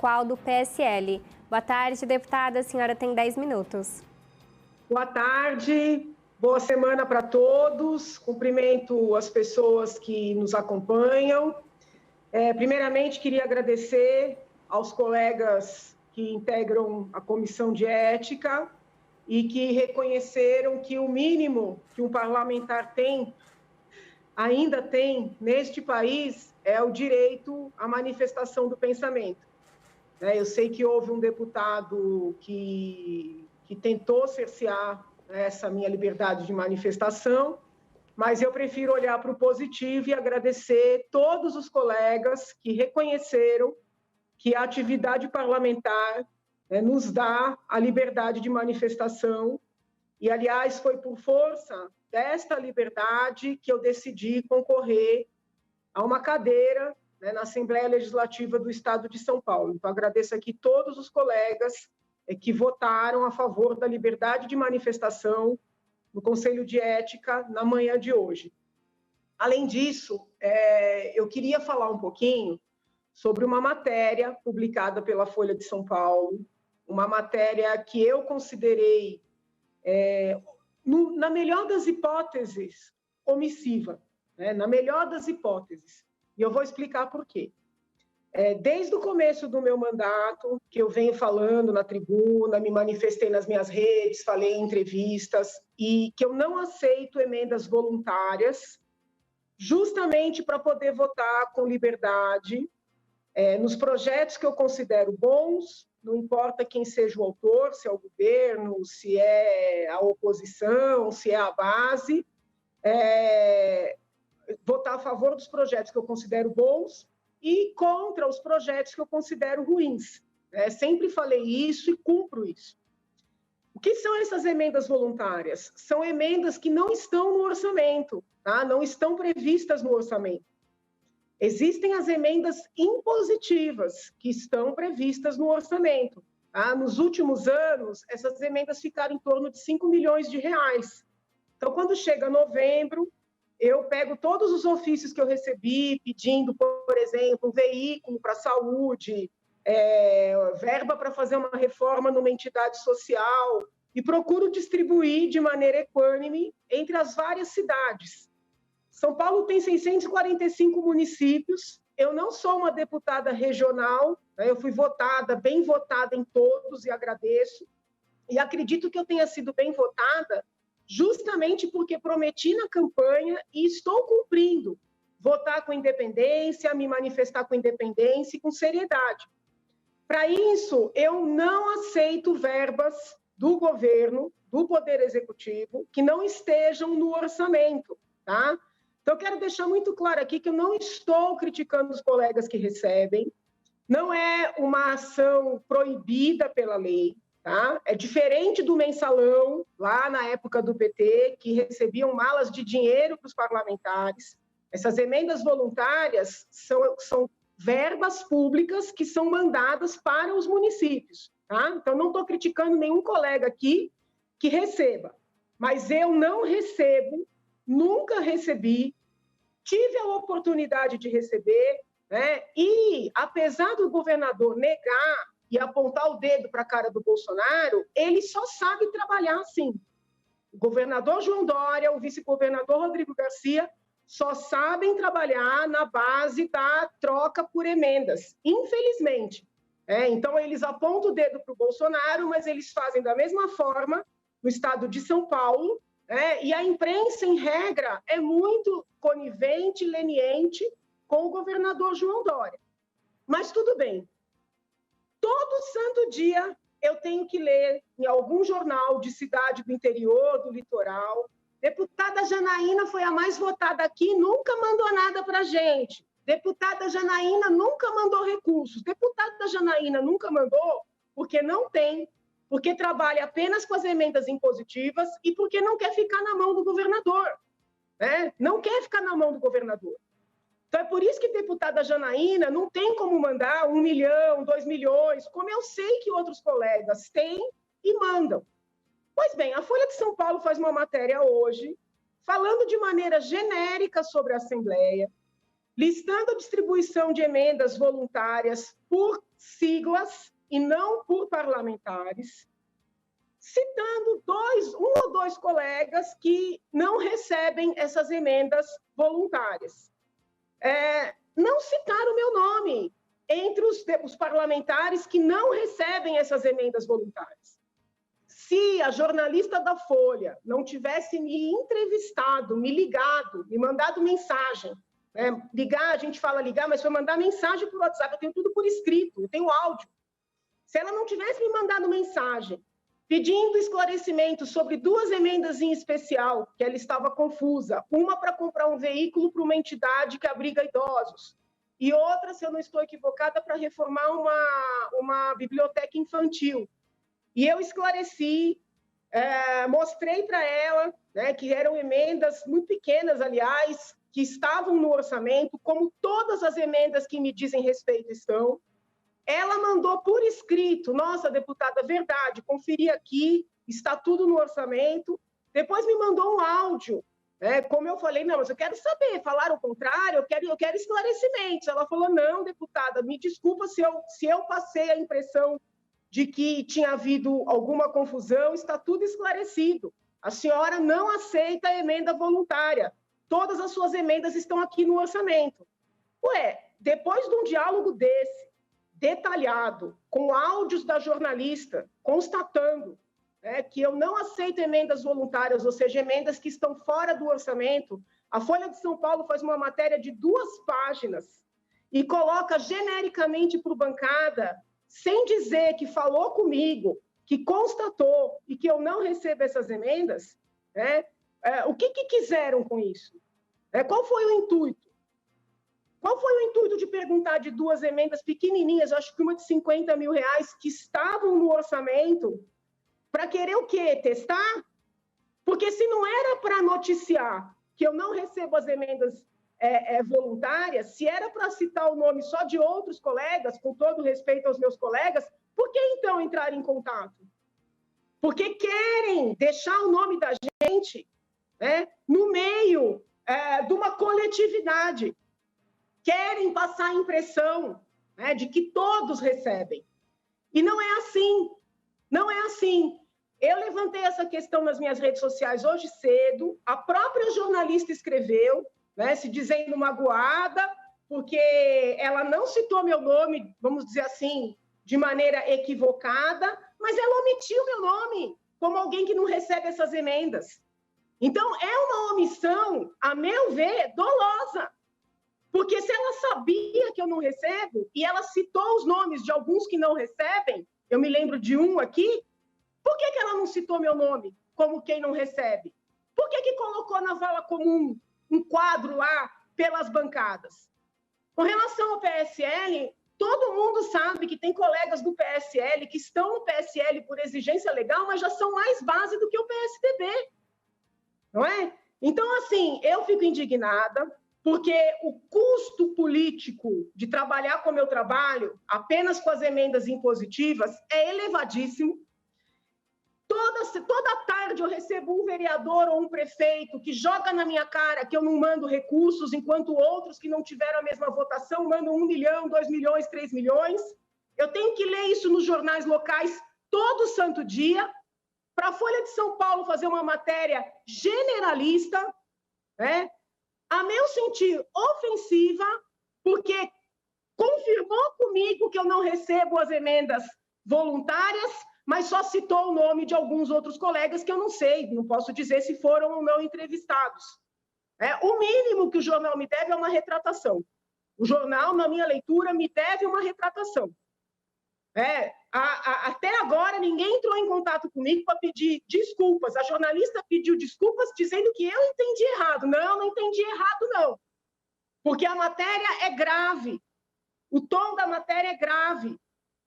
Pascoal, do PSL. Boa tarde, deputada. A senhora tem 10 minutos. Boa tarde, boa semana para todos. Cumprimento as pessoas que nos acompanham. Primeiramente, queria agradecer aos colegas que integram a Comissão de Ética e que reconheceram que o mínimo que um parlamentar ainda tem neste país é o direito à manifestação do pensamento. Eu sei que houve um deputado que tentou cercear essa minha liberdade de manifestação, mas eu prefiro olhar para o positivo e agradecer todos os colegas que reconheceram que a atividade parlamentar nos dá a liberdade de manifestação. E, aliás, foi por força desta liberdade que eu decidi concorrer a uma cadeira na Assembleia Legislativa do Estado de São Paulo. Então, agradeço aqui todos os colegas que votaram a favor da liberdade de manifestação no Conselho de Ética na manhã de hoje. Além disso, eu queria falar um pouquinho sobre uma matéria publicada pela Folha de São Paulo, uma matéria que eu considerei, na melhor das hipóteses, omissiva, na melhor das hipóteses. E eu vou explicar por quê. Desde o começo do meu mandato, que eu venho falando na tribuna, me manifestei nas minhas redes, falei em entrevistas, e que eu não aceito emendas voluntárias, justamente para poder votar com liberdade nos projetos que eu considero bons, não importa quem seja o autor, se é o governo, se é a oposição, se é a base, votar a favor dos projetos que eu considero bons e contra os projetos que eu considero ruins. Sempre falei isso e cumpro isso. O que são essas emendas voluntárias? São emendas que não estão no orçamento, tá? Não estão previstas no orçamento. Existem as emendas impositivas, que estão previstas no orçamento. Tá? Nos últimos anos, essas emendas ficaram em torno de 5 milhões de reais. Então, quando chega novembro, eu pego todos os ofícios que eu recebi, pedindo, por exemplo, um veículo para a saúde, verba para fazer uma reforma numa entidade social, e procuro distribuir de maneira equânime entre as várias cidades. São Paulo tem 645 municípios, eu não sou uma deputada regional, eu fui votada, bem votada em todos, e agradeço, e acredito que eu tenha sido bem votada justamente porque prometi na campanha e estou cumprindo, votar com independência, me manifestar com independência e com seriedade. Para isso, eu não aceito verbas do governo, do Poder Executivo, que não estejam no orçamento, tá? Então, eu quero deixar muito claro aqui que eu não estou criticando os colegas que recebem, não é uma ação proibida pela lei, tá? É diferente do mensalão, lá na época do PT, que recebiam malas de dinheiro para os parlamentares. Essas emendas voluntárias são verbas públicas que são mandadas para os municípios, tá? Então, não estou criticando nenhum colega aqui que receba, mas eu não recebo, nunca recebi, tive a oportunidade de receber, e apesar do governador negar e apontar o dedo para a cara do Bolsonaro, ele só sabe trabalhar assim. O governador João Dória, o vice-governador Rodrigo Garcia, só sabem trabalhar na base da troca por emendas, infelizmente. Então, eles apontam o dedo para o Bolsonaro, mas eles fazem da mesma forma no estado de São Paulo, e a imprensa, em regra, é muito conivente, leniente com o governador João Dória. Mas tudo bem. Todo santo dia eu tenho que ler em algum jornal de cidade do interior, do litoral, deputada Janaína foi a mais votada aqui, nunca mandou nada para a gente. Deputada Janaína nunca mandou recursos. Deputada Janaína nunca mandou porque não tem, porque trabalha apenas com as emendas impositivas e porque não quer ficar na mão do governador. Não quer ficar na mão do governador. Então, é por isso que deputada Janaína não tem como mandar 1 milhão, 2 milhões, como eu sei que outros colegas têm e mandam. Pois bem, a Folha de São Paulo faz uma matéria hoje, falando de maneira genérica sobre a Assembleia, listando a distribuição de emendas voluntárias por siglas e não por parlamentares, citando um ou dois colegas que não recebem essas emendas voluntárias. Não citaram o meu nome entre os parlamentares que não recebem essas emendas voluntárias. Se a jornalista da Folha não tivesse me entrevistado, me ligado, me mandado mensagem, ligar, a gente fala ligar, mas foi mandar mensagem por WhatsApp, eu tenho tudo por escrito, eu tenho áudio. Se ela não tivesse me mandado mensagem pedindo esclarecimento sobre duas emendas em especial, que ela estava confusa, uma para comprar um veículo para uma entidade que abriga idosos, e outra, se eu não estou equivocada, para reformar uma biblioteca infantil. E eu esclareci, mostrei para ela, que eram emendas muito pequenas, aliás, que estavam no orçamento, como todas as emendas que me dizem respeito estão. Ela mandou por escrito, nossa, deputada, verdade, conferi aqui, está tudo no orçamento. Depois me mandou um áudio, como eu falei, não, mas eu quero saber, falaram o contrário, eu quero esclarecimentos. Ela falou, não, deputada, me desculpa se eu passei a impressão de que tinha havido alguma confusão, está tudo esclarecido. A senhora não aceita a emenda voluntária. Todas as suas emendas estão aqui no orçamento. Depois de um diálogo desse, detalhado, com áudios da jornalista, constatando que eu não aceito emendas voluntárias, ou seja, emendas que estão fora do orçamento, a Folha de São Paulo faz uma matéria de 2 páginas e coloca genericamente para o bancada, sem dizer que falou comigo, que constatou e que eu não recebo essas emendas, o que quiseram com isso? Qual foi o intuito? Qual foi o intuito de perguntar de 2 emendas pequenininhas, acho que uma de R$50 mil, que estavam no orçamento, para querer o quê? Testar? Porque se não era para noticiar que eu não recebo as emendas voluntárias, se era para citar o nome só de outros colegas, com todo respeito aos meus colegas, por que então entrar em contato? Porque querem deixar o nome da gente no meio de uma coletividade. Querem passar a impressão de que todos recebem. E não é assim. Não é assim. Eu levantei essa questão nas minhas redes sociais hoje cedo, a própria jornalista escreveu, se dizendo magoada, porque ela não citou meu nome, vamos dizer assim, de maneira equivocada, mas ela omitiu meu nome como alguém que não recebe essas emendas. Então, é uma omissão, a meu ver, dolosa. Porque se ela sabia que eu não recebo, e ela citou os nomes de alguns que não recebem, eu me lembro de um aqui, por que ela não citou meu nome como quem não recebe? Por que colocou na vala comum um quadro lá pelas bancadas? Com relação ao PSL, todo mundo sabe que tem colegas do PSL que estão no PSL por exigência legal, mas já são mais base do que o PSDB. Não é? Então, assim, eu fico indignada, porque o custo político de trabalhar como eu trabalho, apenas com as emendas impositivas, é elevadíssimo. Toda tarde eu recebo um vereador ou um prefeito que joga na minha cara que eu não mando recursos, enquanto outros que não tiveram a mesma votação mandam 1 milhão, 2 milhões, 3 milhões. Eu tenho que ler isso nos jornais locais todo santo dia, para a Folha de São Paulo fazer uma matéria generalista, a meu sentir, ofensiva, porque confirmou comigo que eu não recebo as emendas voluntárias, mas só citou o nome de alguns outros colegas que eu não sei, não posso dizer se foram ou não entrevistados. O mínimo que o jornal me deve é uma retratação. O jornal, na minha leitura, me deve uma retratação. Até agora, ninguém entrou em contato comigo para pedir desculpas. A jornalista pediu desculpas dizendo que eu entendi errado. Não entendi errado, não. Porque a matéria é grave. O tom da matéria é grave.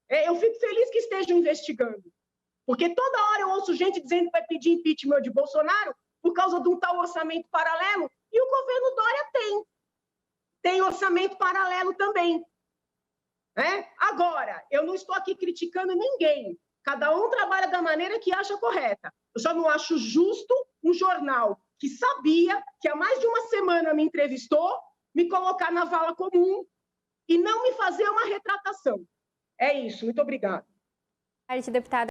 Eu fico feliz que estejam investigando. Porque toda hora eu ouço gente dizendo que vai pedir impeachment de Bolsonaro por causa de um tal orçamento paralelo. E o governo Dória tem orçamento paralelo também. Agora, eu não estou aqui criticando ninguém. Cada um trabalha da maneira que acha correta. Eu só não acho justo um jornal que sabia, que há mais de uma semana me entrevistou, me colocar na vala comum e não me fazer uma retratação. É isso. Muito obrigada. Boa tarde, deputada.